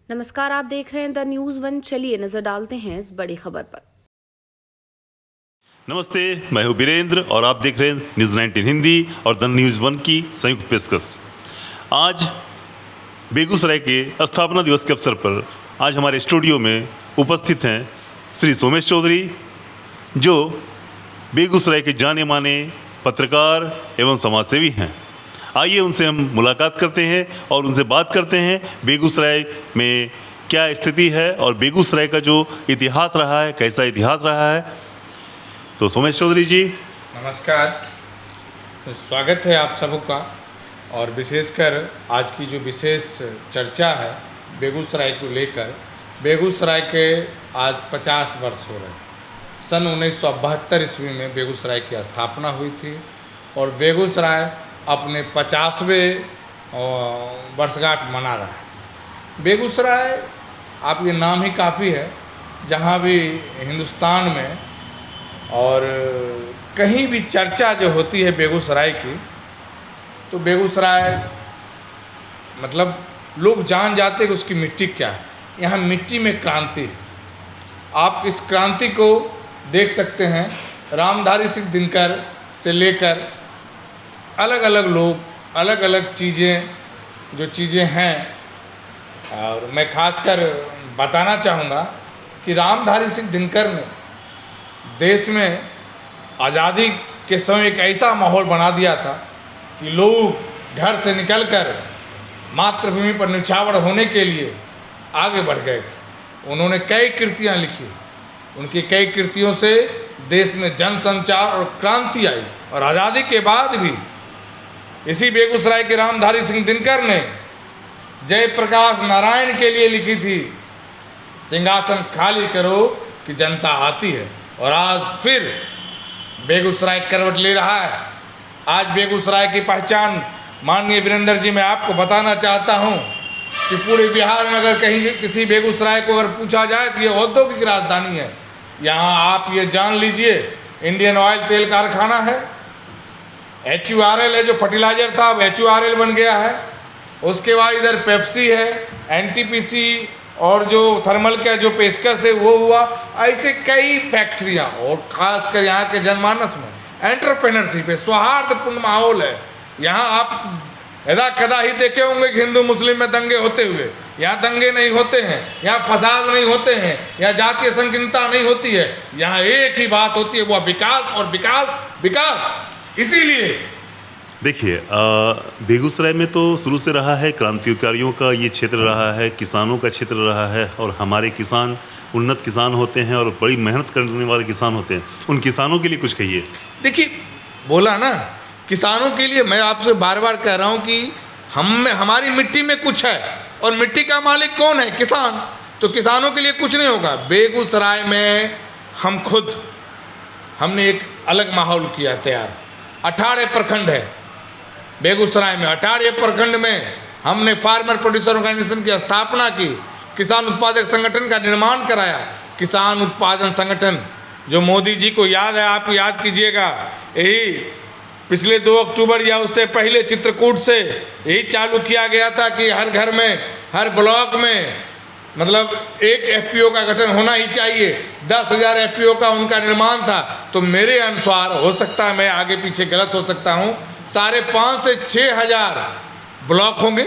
नमस्कार, आप देख रहे हैं द न्यूज़ वन। चलिए नजर डालते हैं इस बड़ी खबर पर। नमस्ते, मैं हूं वीरेंद्र और आप देख रहे हैं न्यूज़ 19 हिंदी और द न्यूज़ वन की संयुक्त पेशकश। आज बेगूसराय के स्थापना दिवस के अवसर पर आज हमारे स्टूडियो में उपस्थित हैं श्री सोमेश चौधरी, जो बेगूसराय के जाने माने पत्रकार एवं समाजसेवी हैं। आइए उनसे हम मुलाकात करते हैं और उनसे बात करते हैं बेगूसराय में क्या स्थिति है और बेगूसराय का जो इतिहास रहा है, कैसा इतिहास रहा है। तो सोमेश चौधरी जी, नमस्कार, स्वागत है आप सबका। और विशेषकर आज की जो विशेष चर्चा है बेगूसराय को लेकर, बेगूसराय के आज 50 वर्ष हो रहे हैं। सन 1972 ईस्वी में बेगूसराय की स्थापना हुई थी और बेगूसराय अपने 50वें वर्षगांठ मना रहा है। बेगूसराय, आप ये नाम ही काफ़ी है, जहाँ भी हिंदुस्तान में और कहीं भी चर्चा जो होती है बेगूसराय की, तो बेगूसराय मतलब लोग जान जाते कि उसकी मिट्टी क्या है। यहाँ मिट्टी में क्रांति है। आप इस क्रांति को देख सकते हैं। रामधारी सिंह दिनकर से लेकर अलग अलग लोग, अलग अलग चीज़ें हैं। और मैं खासकर बताना चाहूँगा कि रामधारी सिंह दिनकर ने देश में आज़ादी के समय एक ऐसा माहौल बना दिया था कि लोग घर से निकलकर मातृभूमि पर न्यौछावर होने के लिए आगे बढ़ गए थे। उन्होंने कई कृतियाँ लिखी। उनकी कई कृतियों से देश में जनसंचार और क्रांति आई। और आज़ादी के बाद भी इसी बेगूसराय के रामधारी सिंह दिनकर ने जयप्रकाश नारायण के लिए लिखी थी, सिंहासन खाली करो कि जनता आती है। और आज फिर बेगूसराय करवट ले रहा है। आज बेगूसराय की पहचान, माननीय वीरेंद्र जी, मैं आपको बताना चाहता हूं कि पूरे बिहार में अगर कहीं किसी बेगूसराय को अगर पूछा जाए तो ये औद्योगिक राजधानी है। यहाँ आप ये जान लीजिए, इंडियन ऑयल तेल कारखाना है, HURL है जो फर्टिलाइजर था, अब HURL बन गया है। उसके बाद इधर पेप्सी है, NTPC और जो थर्मल का जो पेशकश है वो हुआ। ऐसे कई फैक्ट्रियाँ, और खासकर यहाँ के जनमानस में एंटरप्रेन्योरशिप है, सौहार्दपूर्ण माहौल है। यहाँ आप यदा कदा ही देखे होंगे कि हिंदू मुस्लिम में दंगे होते हुए। यहाँ दंगे नहीं होते हैं, यहाँ फसाद नहीं होते हैं, यहाँ जातीय संकीर्णता नहीं होती है। यहाँ एक ही बात होती है, वह विकास और विकास विकास। इसीलिए देखिए, बेगूसराय में तो शुरू से रहा है, क्रांतिकारियों का ये क्षेत्र रहा है, किसानों का क्षेत्र रहा है। और हमारे किसान उन्नत किसान होते हैं और बड़ी मेहनत करने वाले किसान होते हैं। उन किसानों के लिए कुछ कहिए। देखिए, बोला ना, किसानों के लिए मैं आपसे बार बार कह रहा हूँ कि हमारी मिट्टी में कुछ है। और मिट्टी का मालिक कौन है? किसान। तो किसानों के लिए कुछ नहीं होगा। बेगूसराय में हमने एक अलग माहौल किया तैयार। 18 प्रखंड है बेगूसराय में। 18 प्रखंड में हमने फार्मर प्रोड्यूसर ऑर्गेनाइजेशन की स्थापना की, किसान उत्पादक संगठन का निर्माण कराया। किसान उत्पादन संगठन जो मोदी जी को याद है, आप याद कीजिएगा, यही पिछले 2 अक्टूबर या उससे पहले चित्रकूट से यही चालू किया गया था कि हर घर में, हर ब्लॉक में मतलब एक FPO का गठन होना ही चाहिए। 10,000 FPO का उनका निर्माण था। तो मेरे अनुसार, हो सकता है मैं आगे पीछे गलत हो सकता हूँ, 5,500 से 6,000 ब्लॉक होंगे।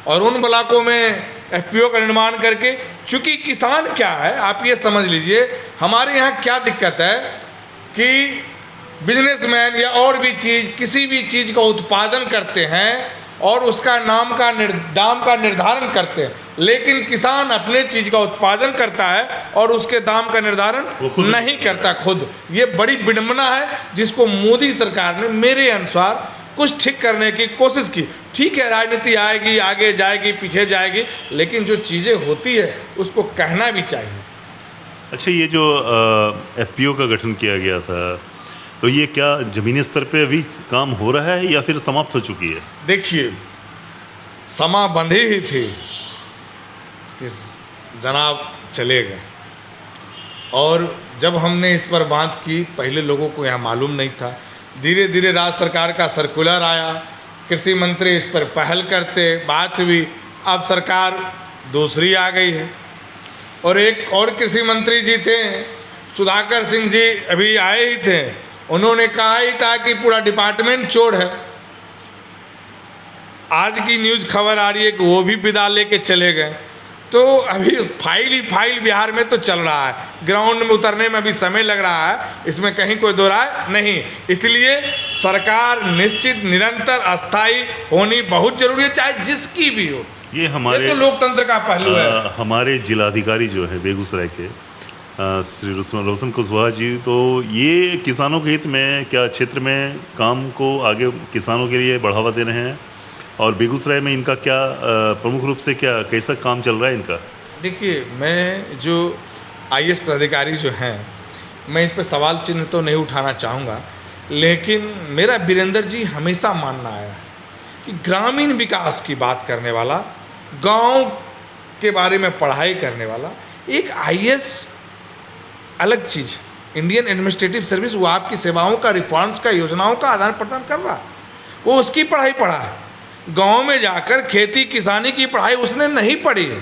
और उन ब्लॉकों में FPO का निर्माण करके, चूँकि किसान क्या है आप ये समझ लीजिए, हमारे यहाँ क्या दिक्कत है कि बिजनेसमैन या और भी चीज़, किसी भी चीज़ का उत्पादन करते हैं और उसका दाम का निर्धारण करते हैं, लेकिन किसान अपने चीज़ का उत्पादन करता है और उसके दाम का निर्धारण नहीं करता खुद। ये बड़ी विडंबना है, जिसको मोदी सरकार ने मेरे अनुसार कुछ ठीक करने की कोशिश की। ठीक है, राजनीति आएगी, आगे जाएगी, पीछे जाएगी, लेकिन जो चीज़ें होती है उसको कहना भी चाहिए। अच्छा, ये जो FPO का गठन किया गया था, तो ये क्या ज़मीनी स्तर पे अभी काम हो रहा है या फिर समाप्त हो चुकी है? देखिए, समा बंधी ही थी कि जनाब चले गए। और जब हमने इस पर बात की, पहले लोगों को यहाँ मालूम नहीं था। धीरे धीरे राज्य सरकार का सर्कुलर आया, कृषि मंत्री इस पर पहल करते, बात हुई। अब सरकार दूसरी आ गई है। और एक और कृषि मंत्री जी थे, सुधाकर सिंह जी, अभी आए ही थे, उन्होंने कहा ही था कि पूरा डिपार्टमेंट चोर है। आज की न्यूज़ खबर आ रही है कि वो भी विदा लेके चले गए। तो अभी फाइल ही फाइल बिहार में तो चल रहा है, ग्राउंड में उतरने में अभी समय लग रहा है, इसमें कहीं कोई दो राय नहीं। इसलिए सरकार निश्चित निरंतर अस्थायी होनी बहुत जरूरी है, चाहे जिसकी भी हो। ये हमारे तो लोकतंत्र का पहलू है। हमारे जिलाधिकारी जो है बेगूसराय के श्री रोशन कुशवाहा जी, तो ये किसानों के हित में क्या क्षेत्र में काम को आगे किसानों के लिए बढ़ावा दे रहे हैं, और बेगूसराय में इनका क्या प्रमुख रूप से क्या कैसा काम चल रहा है इनका? देखिए, मैं जो IAS पदाधिकारी जो हैं, मैं इस पर सवाल चिन्ह तो नहीं उठाना चाहूँगा, लेकिन मेरा वीरेंद्र जी हमेशा मानना आया है कि ग्रामीण विकास की बात करने वाला, गांव के बारे में पढ़ाई करने वाला एक IAS अलग चीज़, इंडियन एडमिनिस्ट्रेटिव सर्विस, वो आपकी सेवाओं का, रिफॉर्म्स का, योजनाओं का आदान प्रदान कर रहा है, वो उसकी पढ़ाई पढ़ा है। गांव में जाकर खेती किसानी की पढ़ाई उसने नहीं पढ़ी है।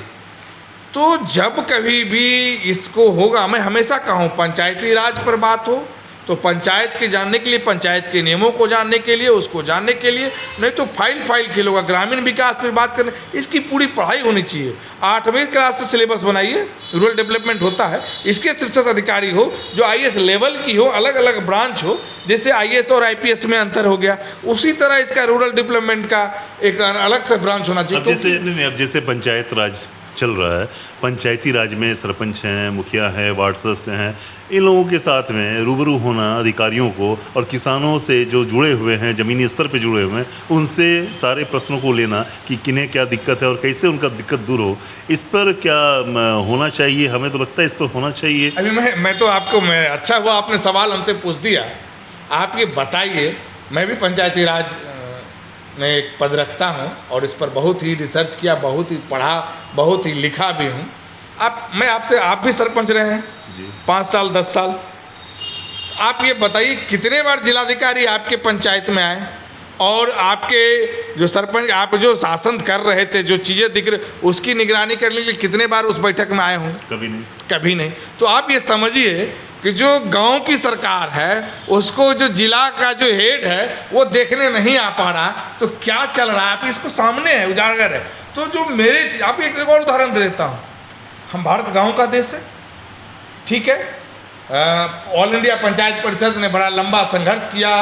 तो जब कभी भी इसको होगा, मैं हमेशा कहूँ, पंचायती राज पर बात हो तो पंचायत के जानने के लिए, पंचायत के नियमों को जानने के लिए, उसको जानने के लिए, नहीं तो फाइल खेलोगा। ग्रामीण विकास पर बात करने, इसकी पूरी पढ़ाई होनी चाहिए। 8वीं क्लास से सिलेबस बनाइए, रूरल डेवलपमेंट होता है, इसके शीर्षक अधिकारी हो जो IAS लेवल की हो, अलग अलग ब्रांच हो, जैसे IAS और IPS में अंतर हो गया, उसी तरह इसका रूरल डेवलपमेंट का एक अलग से ब्रांच होना चाहिए। अब जैसे पंचायत राज चल रहा है, पंचायती राज में सरपंच हैं, मुखिया हैं, वार्ड सदस्य हैं, इन लोगों के साथ में रूबरू होना अधिकारियों को, और किसानों से जो जुड़े हुए हैं, ज़मीनी स्तर पे जुड़े हुए हैं, उनसे सारे प्रश्नों को लेना कि किन्हें क्या दिक्कत है और कैसे उनका दिक्कत दूर हो, इस पर क्या होना चाहिए? हमें तो लगता है इस पर होना चाहिए। अभी मैं तो आपको, अच्छा हुआ आपने सवाल हमसे पूछ दिया। आप ये बताइए, मैं भी पंचायती राज में एक पद रखता हूँ और इस पर बहुत ही रिसर्च किया, बहुत ही पढ़ा, बहुत ही लिखा भी हूँ। मैं आपसे, आप भी सरपंच रहे हैं जी, 5 साल 10 साल, आप ये बताइए कितने बार जिलाधिकारी आपके पंचायत में आए, और आपके जो सरपंच, आप जो शासन कर रहे थे, जो चीज़ें दिख रही, उसकी निगरानी करने के लिए कितने बार उस बैठक में आए होंगे? कभी नहीं, कभी नहीं। तो आप ये समझिए कि जो गांव की सरकार है, उसको जो जिला का जो हेड है वो देखने नहीं आ पा रहा, तो क्या चल रहा है? आप इसको सामने है, उजागर है। तो जो आप एक और उदाहरण दे देता हूँ, हम भारत गांव का देश है, ठीक है, ऑल इंडिया पंचायत परिषद ने बड़ा लंबा संघर्ष किया,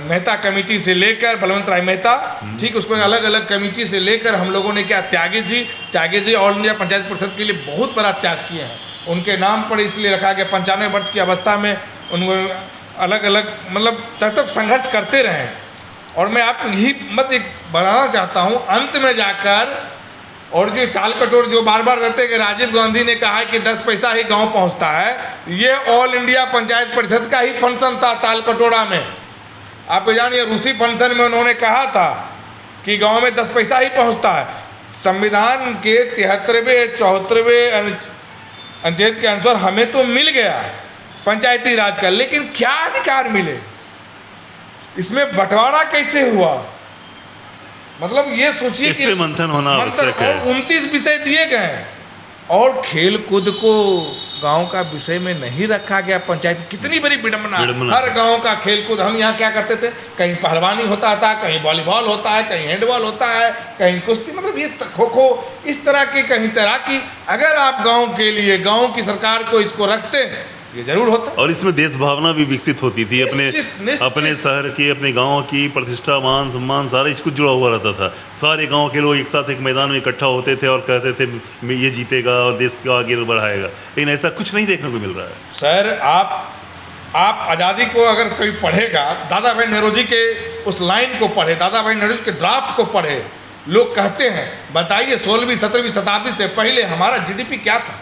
मेहता कमेटी से लेकर बलवंत राय मेहता, ठीक, उसको अलग अलग कमेटी से लेकर हम लोगों ने क्या, त्यागी जी ऑल इंडिया पंचायत परिषद के लिए बहुत बड़ा त्याग किए हैं। उनके नाम पर इसलिए रखा गया, 95 वर्ष की अवस्था में उनको अलग अलग, मतलब तब संघर्ष करते रहे। और मैं आपको यही मत एक बताना चाहता हूँ, अंत में जाकर, और जो टाल कटोर जो बार बार रहते हैं कि राजीव गांधी ने कहा है कि 10 पैसा ही गांव पहुंचता है, ये ऑल इंडिया पंचायत परिषद का ही फंक्शन था ताल कटोरा में। आप जानिए, रूसी फंक्शन में उन्होंने कहा था कि गांव में 10 पैसा ही पहुंचता है। संविधान के 73वें 74वें अनुच्छेद के अनुसार हमें तो मिल गया पंचायती राज का, लेकिन क्या अधिकार मिले, इसमें बंटवारा कैसे हुआ? मतलब ये सोचिए कि मंथन होना आवश्यक है। 29 विषय दिए गए और खेल कूद को गांव का विषय में नहीं रखा गया। पंचायत कितनी बड़ी विडंबना, हर गांव का खेल कूद। हम यहाँ क्या करते थे, कहीं पहलवानी होता था, कहीं वॉलीबॉल होता है, कहीं हैंडबॉल होता है, कहीं कुश्ती, मतलब ये खो खो, इस तरह के, कहीं तैराकी। अगर आप गाँव के लिए, गाँव की सरकार को इसको रखते, ये जरूर होता। और इसमें देश भावना भी विकसित होती थी, अपने शहर की, अपने गांव की प्रतिष्ठा, मान सम्मान सारा कुछ जुड़ा हुआ रहता था। सारे गांव के लोग एक साथ एक मैदान में इकट्ठा होते थे और कहते थे ये जीतेगा और देश को आगे बढ़ाएगा, लेकिन ऐसा कुछ नहीं देखने को मिल रहा है। सर, आप आज़ादी को अगर कोई पढ़ेगा, दादा भाई नेहरू के उस लाइन को पढ़े, दादा भाई नेहरू के ड्राफ्ट को पढ़े, लोग कहते हैं, बताइए 16वीं 17वीं शताब्दी से पहले हमारा GDP क्या था?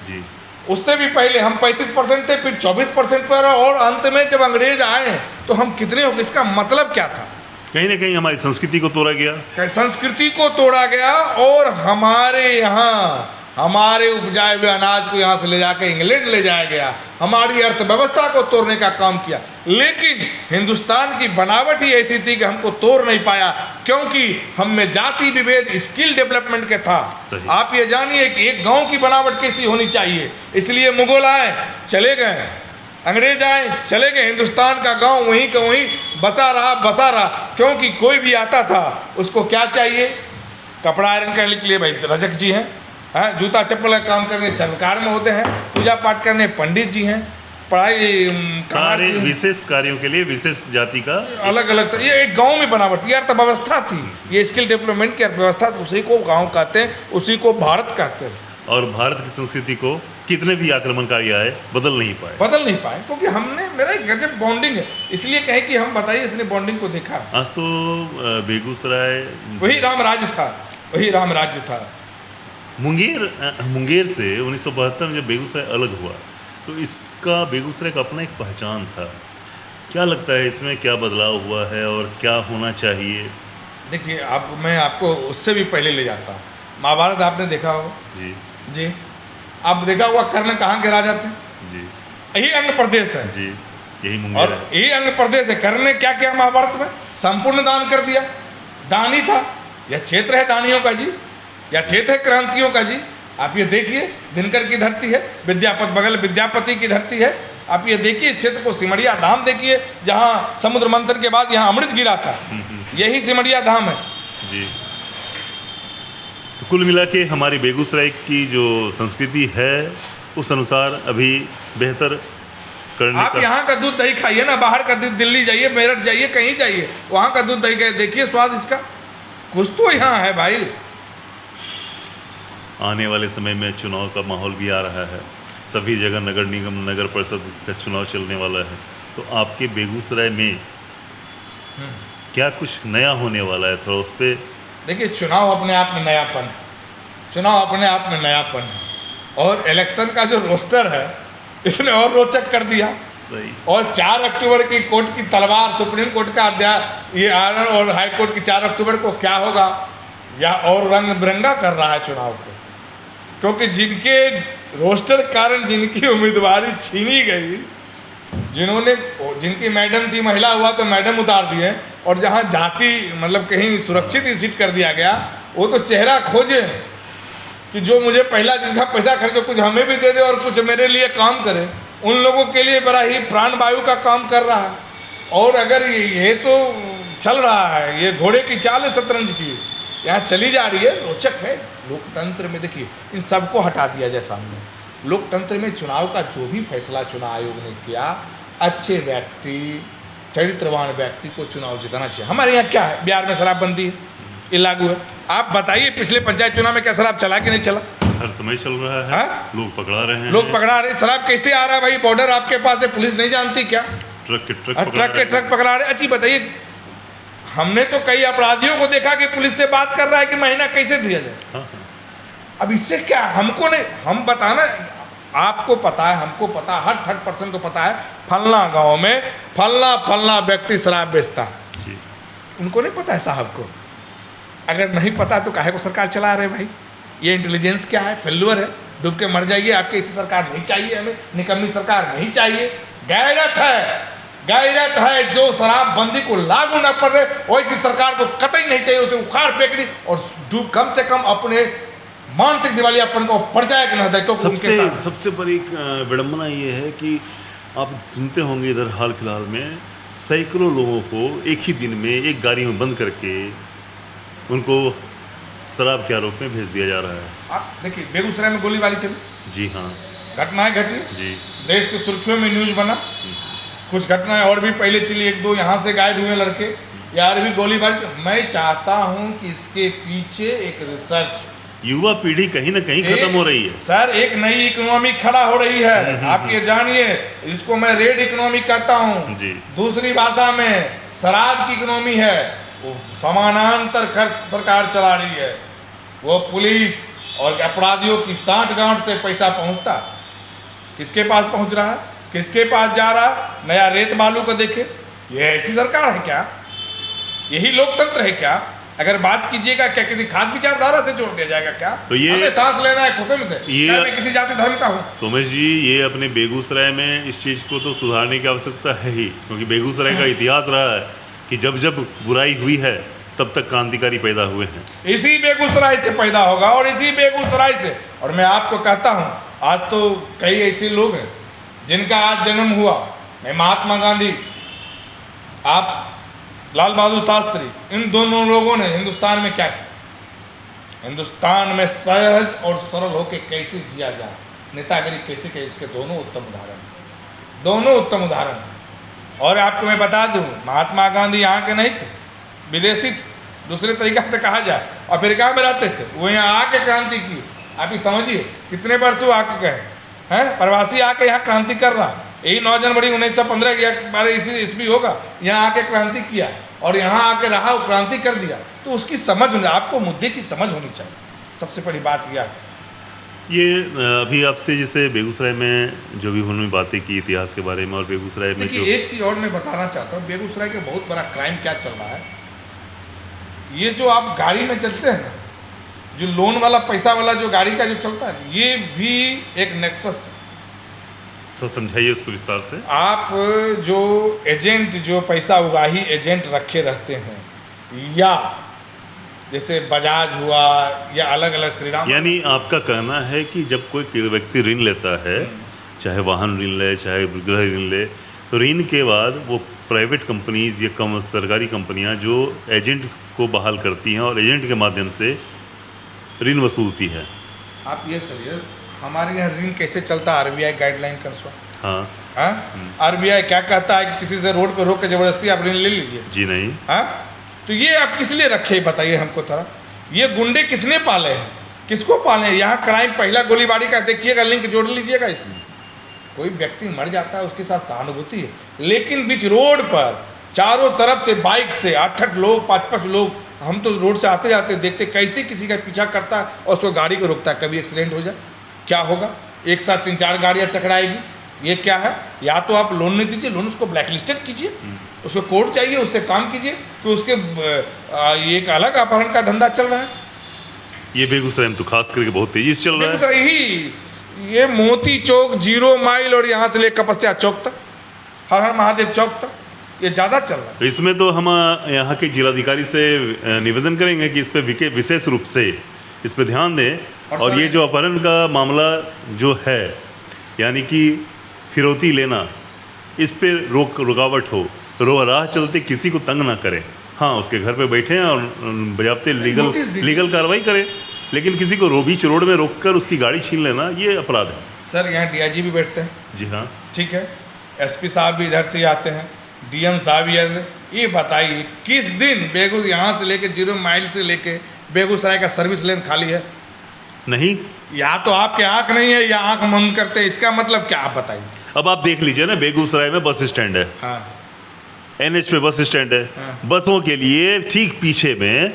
जी, उससे भी पहले हम 35% थे, फिर 24% पर, और अंत में जब अंग्रेज आए तो हम कितने हो गए? इसका मतलब क्या था? कहीं ना कहीं हमारी संस्कृति को तोड़ा गया, संस्कृति को तोड़ा गया, और हमारे यहाँ हमारे उपजाए हुए अनाज को यहाँ से ले जाकर इंग्लैंड ले जाया गया, हमारी अर्थव्यवस्था को तोड़ने का काम किया। लेकिन हिंदुस्तान की बनावट ही ऐसी थी कि हमको तोड़ नहीं पाया, क्योंकि हम में जाति विभेद स्किल डेवलपमेंट के था। आप ये जानिए कि एक गांव की बनावट कैसी होनी चाहिए। इसलिए मुगल आए चले गए, अंग्रेज आए चले गए, हिंदुस्तान का गांव वहीं का वहीं बसा रहा, क्योंकि कोई भी आता था उसको क्या चाहिए, कपड़ा आयरन करने के लिए भाई रजक जी हैं, जूता चप्पल का काम करने चमकार में होते हैं, पूजा पाठ करने पंडित जी हैं, पढ़ाई सारे विशेष कार्यों के लिए विशेष जाति का अलग अलग। ये एक गांव में बनावट, ये अर्थव्यवस्था थी, ये स्किल डेवलपमेंट की अर्थव्यवस्था, उसी को गांव कहते हैं, उसी को भारत कहते हैं। और भारत की संस्कृति को कितने भी आक्रमणकारी आए बदल नहीं पाए, क्योंकि हमने, मेरा एक गजब बॉन्डिंग है, इसलिए कहें कि हम बताइए इसने बॉन्डिंग को देखा। आज तो बेगूसराय वही राम राज्य था। मुंगेर से 1972 में जब बेगूसराय अलग हुआ तो इसका बेगूसराय का अपना एक पहचान था। क्या लगता है इसमें क्या बदलाव हुआ है और क्या होना चाहिए? देखिए, अब मैं आपको उससे भी पहले ले जाता हूँ। महाभारत आपने देखा होगा जी, आप देखा हुआ कर्ण कहाँ के राजा थे जी? यही अंग प्रदेश है जी, यही मुंगेर और है। यही अंग प्रदेश है। कर्ण ने क्या किया महाभारत में? संपूर्ण दान कर दिया, दानी था। यह क्षेत्र है दानियों का जी, यह क्षेत्र है क्रांतियों का जी। आप ये देखिए, दिनकर की धरती है, बगल विद्यापति की धरती है। आप ये देखिए, इस क्षेत्र को सिमरिया धाम देखिए, जहाँ समुद्र मंथन के बाद यहाँ अमृत गिरा था, यही सिमरिया धाम है जी। तो कुल मिला के हमारी बेगूसराय की जो संस्कृति है उस अनुसार अभी बेहतर करने आप यहाँ का दूध दही खाइए ना, बाहर का दूध, दिल्ली जाइए, मेरठ जाइए, कहीं जाइए, वहाँ का दूध दही देखिए स्वाद इसका, कुछ तो यहाँ है भाई। आने वाले समय में चुनाव का माहौल भी आ रहा है, सभी जगह नगर निगम, नगर परिषद का चुनाव चलने वाला है, तो आपके बेगूसराय में क्या कुछ नया होने वाला है? थोड़ा उस पर देखिए, चुनाव अपने आप में नयापन है, और इलेक्शन का जो रोस्टर है इसने और रोचक कर दिया। सही। और 4 अक्टूबर की कोर्ट की तलवार, सुप्रीम कोर्ट का अध्याय, ये आनंद और हाई कोर्ट की 4 अक्टूबर को क्या होगा, या और रंग बिरंगा कर रहा है चुनाव को, क्योंकि जिनके रोस्टर कारण जिनकी उम्मीदवारी छीनी गई, जिनकी मैडम थी, महिला हुआ तो मैडम उतार दिए, और जहां जाति मतलब कहीं सुरक्षित ही सीट कर दिया गया, वो तो चेहरा खोजे कि जो मुझे पहला जिसका पैसा खर्च कुछ हमें भी दे दे और कुछ मेरे लिए काम करे। उन लोगों के लिए बड़ा ही प्राण वायु का काम कर रहा है। और अगर ये तो चल रहा है, ये घोड़े की चाल है शतरंज की, यहाँ चली जा रही है, रोचक है। लोकतंत्र में देखिए, इन सबको हटा दिया जाए सामने। लोकतंत्र में चुनाव का जो भी फैसला चुनाव आयोग ने किया, अच्छे व्यक्ति, चरित्रवान व्यक्ति को चुनाव जिताना चाहिए। हमारे यहाँ क्या है, बिहार में शराबबंदी है, ये लागू है। आप बताइए पिछले पंचायत चुनाव में क्या शराब चला कि नहीं चला? हर समय चल रहा है, लोग पकड़ा रहे हैं। लोग पकड़ा रहे। शराब कैसे आ रहा है भाई? बॉर्डर आपके पास है, पुलिस नहीं जानती क्या? ट्रक के ट्रक पकड़ा रहे। अच्छी बताइए, हमने तो कई अपराधियों को देखा कि पुलिस से बात कर रहा है कि महीना कैसे दिया जाए। अब इससे क्या, हमको नहीं, हम बताना, आपको पता है, हमको पता है, हर 3rd को पता है, फलना गांव में फलना व्यक्ति शराब बेचता है। उनको नहीं पता है साहब को। अगर नहीं पता तो काहे को सरकार चला रहे भाई? ये इंटेलिजेंस क्या है? फेल्यूर है, डूब के मर जाइए। आपके ऐसी सरकार नहीं चाहिए, हमें निकम्मी सरकार नहीं चाहिए। गैरत है जो शराबबंदी को लागू न कर रहे, वैसी सरकार को कतई नहीं चाहिए। उसे उखाड़ फेंकनी और डूब, कम से कम अपने मानसिक दिवालियापन को पर्याय के न दे। तो सबसे बड़ी विडंबना ये है कि आप सुनते होंगे इधर हाल फिलहाल में सैकड़ों लोगों को एक ही दिन में एक गाड़ी में बंद करके उनको शराब के आरोप में भेज दिया जा रहा है। आप देखिए, बेगूसराय में गोलीबारी चली, जी हाँ, घटनाएं घटी जी, देश की सुर्खियों में न्यूज बना। कुछ घटनाएं और भी पहले चली, 1-2 यहाँ से गायब हुए लड़के, यार भी गोलीबारी। मैं चाहता हूँ कि इसके पीछे एक रिसर्च, युवा पीढ़ी कहीं ना कहीं खत्म हो रही है सर। एक नई इकोनॉमी खड़ा हो रही है, आप ये जानिए। इसको मैं रेड इकोनॉमी कहता हूँ, दूसरी भाषा में शराब की इकोनॉमी है। वो समानांतर खर्च सरकार चला रही है। वो पुलिस और अपराधियों की साठगांठ से पैसा पहुंचता, किसके पास पहुंच रहा है, किसके पास जा रहा है? नया रेत बालू को देखे। ये ऐसी सरकार है क्या? यही लोकतंत्र है क्या? अगर बात कीजिएगा, क्या किसी खास विचारधारा से छोड़ दिया जाएगा क्या? तो ये हमें सांस लेना है खुशम से, ये क्या मैं किसी जाति धर्म का हूँ? सोमेश जी, ये अपने बेगूसराय में इस चीज़ को तो सुधारने की आवश्यकता है ही, क्योंकि बेगूसराय का इतिहास रहा है कि जब जब बुराई हुई है तब तक क्रांतिकारी पैदा हुए हैं। इसी बेगूसराय से पैदा होगा और इसी बेगूसराय से, और मैं आपको कहता हूँ, आज तो कई ऐसे लोग हैं जिनका आज जन्म हुआ। मैं महात्मा गांधी, आप लाल बहादुर शास्त्री, इन दोनों लोगों ने हिंदुस्तान में क्या किया? हिंदुस्तान में सहज और सरल होकर कैसे जिया जाए, नेतागिरी कैसे के, इसके दोनों उत्तम उदाहरण, दोनों उत्तम उदाहरण। और आपको मैं बता दूं, महात्मा गांधी यहाँ के नहीं थे, विदेशी थे, दूसरे तरीका से कहा जाए, अफ्रीका में रहते थे। वो यहाँ आके क्रांति की, आप ही समझिए कितने वर्ष वो आके गए हैं, प्रवासी आके यहाँ क्रांति कर रहा। यही 9 जनवरी 1915 या 12 ईस्वी होगा, यहाँ आके क्रांति किया और यहाँ आके रहा, वो क्रांति कर दिया। तो उसकी समझ होनी, आपको मुद्दे की समझ होनी चाहिए, सबसे बड़ी बात यह है। ये अभी आपसे जैसे बेगूसराय में जो भी उन्होंने बातें की इतिहास के बारे में, और बेगूसराय में जो एक चीज़ और मैं बताना चाहता हूँ, बेगूसराय का बहुत बड़ा क्राइम क्या चल रहा है। ये जो आप गाड़ी में चलते हैं ना, जो लोन वाला पैसा वाला जो गाड़ी का जो चलता है, ये भी एक नेक्सस है। तो समझाइए उसको विस्तार से। आप जो एजेंट, जो पैसा उगाही एजेंट रखे रहते हैं, या जैसे बजाज हुआ या अलग अलग श्रीराम, यानी आपका कहना है कि जब कोई व्यक्ति ऋण लेता है, चाहे वाहन ऋण ले, चाहे गृह ऋण ले, तो ऋण के बाद वो प्राइवेट कंपनीज या सरकारी कंपनियां जो एजेंट को बहाल करती हैं और एजेंट के माध्यम से ऋण वसूलती है। आप ये समझिए, हमारे यहाँ ऋण कैसे चलता है, आरबीआई गाइडलाइन का अनुसार। हाँ, आरबीआई क्या कहता है कि किसी से रोड पे रोक के जबरदस्ती आप ऋण ले लीजिए? जी नहीं। हाँ, तो ये आप किस लिए रखे बताइए हमको थोड़ा। ये गुंडे किसने पाले हैं, किसको पाले हैं? यहाँ क्राइम पहला गोलीबारी का देखिएगा, लिंक जोड़ लीजिएगा इससे। कोई व्यक्ति मर जाता है, उसके साथ सहानुभूति है, लेकिन बीच रोड पर चारों तरफ से बाइक से 8-8 लोग, 5-5 लोग, हम तो रोड से आते जाते देखते कैसे किसी का पीछा करता है और उसको गाड़ी को रोकता है। कभी एक्सीडेंट हो जाए क्या होगा? एक साथ 3-4 गाड़ियाँ टकराएगी। ये क्या है? या तो आप लोन नहीं दीजिए, लोन उसको ब्लैक लिस्टेड कीजिए, उसको कोर्ट चाहिए, उससे काम कीजिए, तो उसके ये एक अलग अपहरण का धंधा चल रहा है। ये बेगूसराय में तो खास करके बहुत तेजी से चल रहा है। बेगूसराय ही ये मोती चौक, 0 माइल और यहाँ से ले कपस्या चौक तक, हर हर महादेव चौक तक, ये ज़्यादा चल रहा है। इसमें तो हम यहाँ के जिलाधिकारी से निवेदन करेंगे कि इस पर विशेष रूप से इस पर ध्यान दें। और ये जो अपहरण का मामला जो है, यानी कि फिरौती लेना, इस पे रुकावट हो, राह चलते किसी को तंग ना करें। हाँ, उसके घर पे बैठे हैं और बजाबते लीगल कार्रवाई करें, लेकिन किसी को बीच रोड में रोककर उसकी गाड़ी छीन लेना, ये अपराध है। सर, यहाँ डीआईजी भी बैठते हैं। जी हाँ, ठीक है, एसपी साहब भी इधर से आते हैं, डीएम साहब भी इधर। ये बताइए किस दिन यहाँ से लेके 0 माइल से लेके बेगूसराय का सर्विस लेन खाली है? नहीं। या तो आपके आँख नहीं है या आँख बंद करते हैं, इसका मतलब क्या, आप बताइए। अब आप देख लीजिए ना, बेगूसराय में बस स्टैंड है। हाँ, NH पे बस स्टैंड है। हाँ। बसों के लिए ठीक पीछे में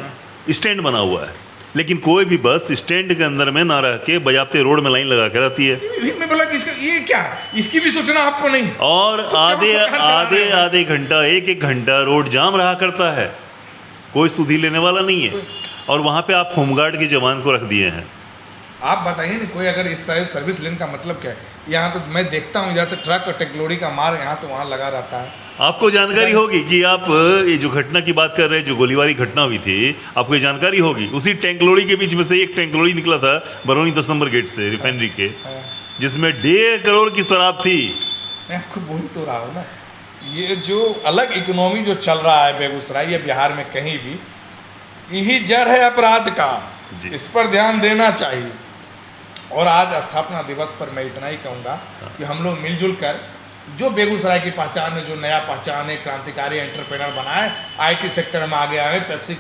स्टैंड बना हुआ है, लेकिन कोई भी बस स्टैंड के अंदर में ना रह के बजाते रोड में लाइन लगा के रहती है। मैं बोला कि इसका ये क्या, इसकी भी सोचना आपको नहीं। और आधे घंटा, एक घंटा रोड जाम रहा करता है, कोई सुधी लेने वाला नहीं है। और वहाँ पे आप होमगार्ड के जवान को रख दिए हैं। आप बताइए ना, कोई अगर इस तरह सर्विस लेन का मतलब क्या है? यहाँ तो मैं देखता हूँ इधर से ट्रक और टेक्नोलॉजी का मार यहाँ तो वहाँ लगा रहता है। आपको जानकारी होगी कि आप ये जो घटना की बात कर रहे हैं, जो गोलीबारी घटना हुई थी, आपको ये जानकारी होगी। उसी टैंक लॉरी के बीच में से एक टैंक लॉरी निकला था बरौनी 10 नंबर गेट से, रिफाइनरी के, जिसमें 1.5 करोड़ की शराब थी। मैं आपको बोल तो रहा हूँ ना, ये जो अलग इकोनॉमी जो चल रहा है बेगूसराय या बिहार में कहीं भी, यही जड़ है अपराध का। इस पर ध्यान देना चाहिए। और आज स्थापना दिवस पर मैं इतना ही कहूँगा कि हम लोग मिलजुल कर जो बेगूसराय की पहचान है, जो नया पहचान है, क्रांतिकारी एंटरप्रेनर बनाए, IT सेक्टर में आगे आए, पेप्सी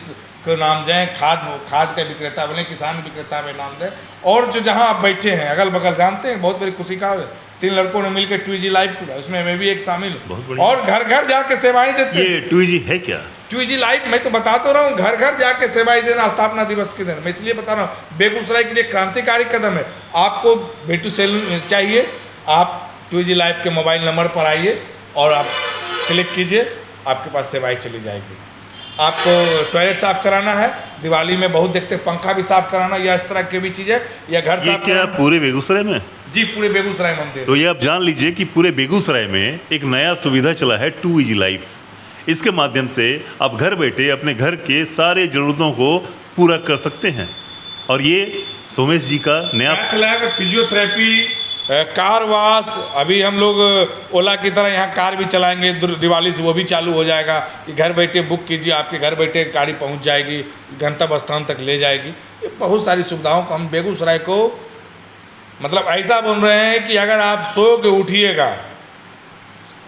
को नाम जाए, खाद के विक्रेता बने, किसान विक्रेता में नाम दें। और जो जहाँ आप बैठे हैं अगल बगल, जानते हैं बहुत बड़ी खुशी का 3 लड़कों ने मिलकर 2G लाइव किया, उसमें मैं भी एक शामिल हूँ। और घर घर जाके सेवाएं देते हैं। ये 2G है क्या? 2G लाइव मैं तो बता तो रहा हूँ, घर घर जाके सेवाएं देना स्थापना दिवस के दिन। मैं इसलिए बता रहा हूँ, बेगूसराय के लिए क्रांतिकारी कदम है। आपको B2 सेल चाहिए, आप 2G लाइव के मोबाइल नंबर पर आइए और आप क्लिक कीजिए, आपके पास सेवाएं चली जाएगी। आपको टॉयलेट साफ कराना है, दिवाली में बहुत देखते हैं पंखा भी साफ कराना, या इस तरह की भी चीज़ें, या घर ये साफ क्या कराना। पूरे बेगूसराय में? जी, पूरे बेगूसराय मंदिर। तो ये आप जान लीजिए कि पूरे बेगूसराय में एक नया सुविधा चला है 2 इजी लाइफ। इसके माध्यम से आप घर बैठे अपने घर के सारे ज़रूरतों को पूरा कर सकते हैं। और ये सोमेश जी का नया लैब, फिजियोथेरेपी, कार वाश, अभी हम लोग ओला की तरह यहाँ कार भी चलाएंगे, दिवाली से वो भी चालू हो जाएगा कि घर बैठे बुक कीजिए, आपके घर बैठे गाड़ी पहुँच जाएगी, गंतव्य स्थान तक ले जाएगी। ये बहुत सारी सुविधाओं को हम बेगूसराय को मतलब ऐसा बोल रहे हैं कि अगर आप सो के उठिएगा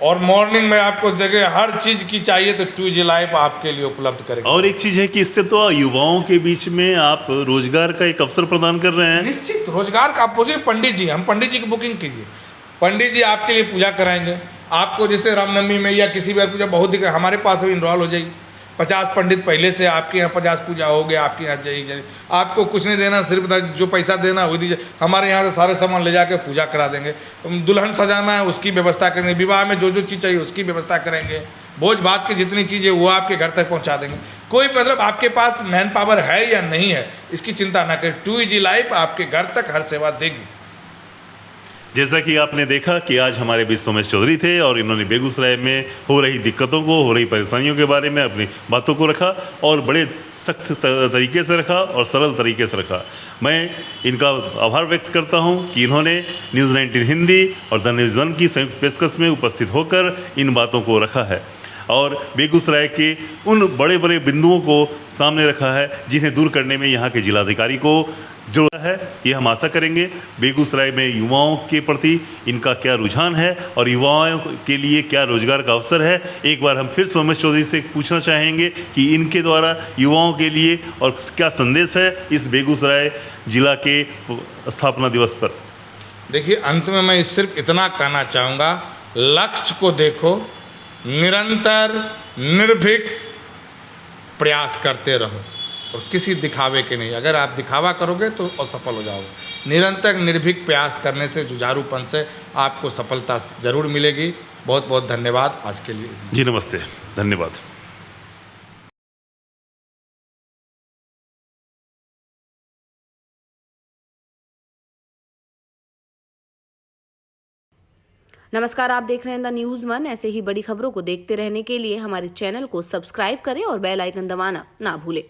और मॉर्निंग में आपको जगह हर चीज़ की चाहिए तो 2 इजी लाइफ आपके लिए उपलब्ध करेगी। और एक चीज़ है कि इससे तो युवाओं के बीच में आप रोजगार का एक अवसर प्रदान कर रहे हैं। निश्चित रोजगार का, आप पूछिए पंडित जी, हम पंडित जी की बुकिंग कीजिए, पंडित जी आपके लिए पूजा कराएंगे। आपको जैसे रामनवमी में या किसी भी पूजा बहुत दिक्कत, हमारे पास भी इनरोल हो जाएगी। 50 पंडित पहले से आपके यहाँ 50 पूजा हो गया, आपके यहाँ जाइए, आपको कुछ नहीं देना, सिर्फ जो पैसा देना वो दीजिए, हमारे यहाँ से सारे सामान ले जाकर पूजा करा देंगे। दुल्हन सजाना है उसकी व्यवस्था करेंगे, विवाह में जो जो चीज़ चाहिए उसकी व्यवस्था करेंगे, भोज भात की जितनी चीज़ें वो आपके घर तक पहुँचा देंगे। कोई मतलब आपके पास मैन पावर है या नहीं है इसकी चिंता ना करें, 2 इजी लाइफ आपके घर तक हर सेवा देगी। जैसा कि आपने देखा कि आज हमारे बीच सोमेश चौधरी थे और इन्होंने बेगूसराय में हो रही दिक्कतों को, हो रही परेशानियों के बारे में अपनी बातों को रखा और बड़े सख्त तरीके से रखा और सरल तरीके से रखा। मैं इनका आभार व्यक्त करता हूं कि इन्होंने न्यूज़ 19 हिंदी और द न्यूज़ 1 की संयुक्त पेशकश में उपस्थित होकर इन बातों को रखा है और बेगूसराय के उन बड़े बड़े बिंदुओं को सामने रखा है जिन्हें दूर करने में यहाँ के जिलाधिकारी को जोड़ा है। ये हम आशा करेंगे बेगूसराय में युवाओं के प्रति इनका क्या रुझान है और युवाओं के लिए क्या रोजगार का अवसर है। एक बार हम फिर सोमेश चौधरी से पूछना चाहेंगे कि इनके द्वारा युवाओं के लिए और क्या संदेश है इस बेगूसराय जिला के स्थापना दिवस पर। देखिए, अंत में मैं सिर्फ इतना कहना चाहूँगा, लक्ष्य को देखो, निरंतर निर्भीक प्रयास करते रहो और किसी दिखावे के नहीं। अगर आप दिखावा करोगे तो असफल हो जाओगे। निरंतर निर्भीक प्रयास करने से, जुझारूपन से आपको सफलता ज़रूर मिलेगी। बहुत बहुत धन्यवाद आज के लिए। जी नमस्ते, धन्यवाद। नमस्कार, आप देख रहे हैं द न्यूज़ 1। ऐसे ही बड़ी खबरों को देखते रहने के लिए हमारे चैनल को सब्सक्राइब करें और बेल आइकन दबाना ना भूलें।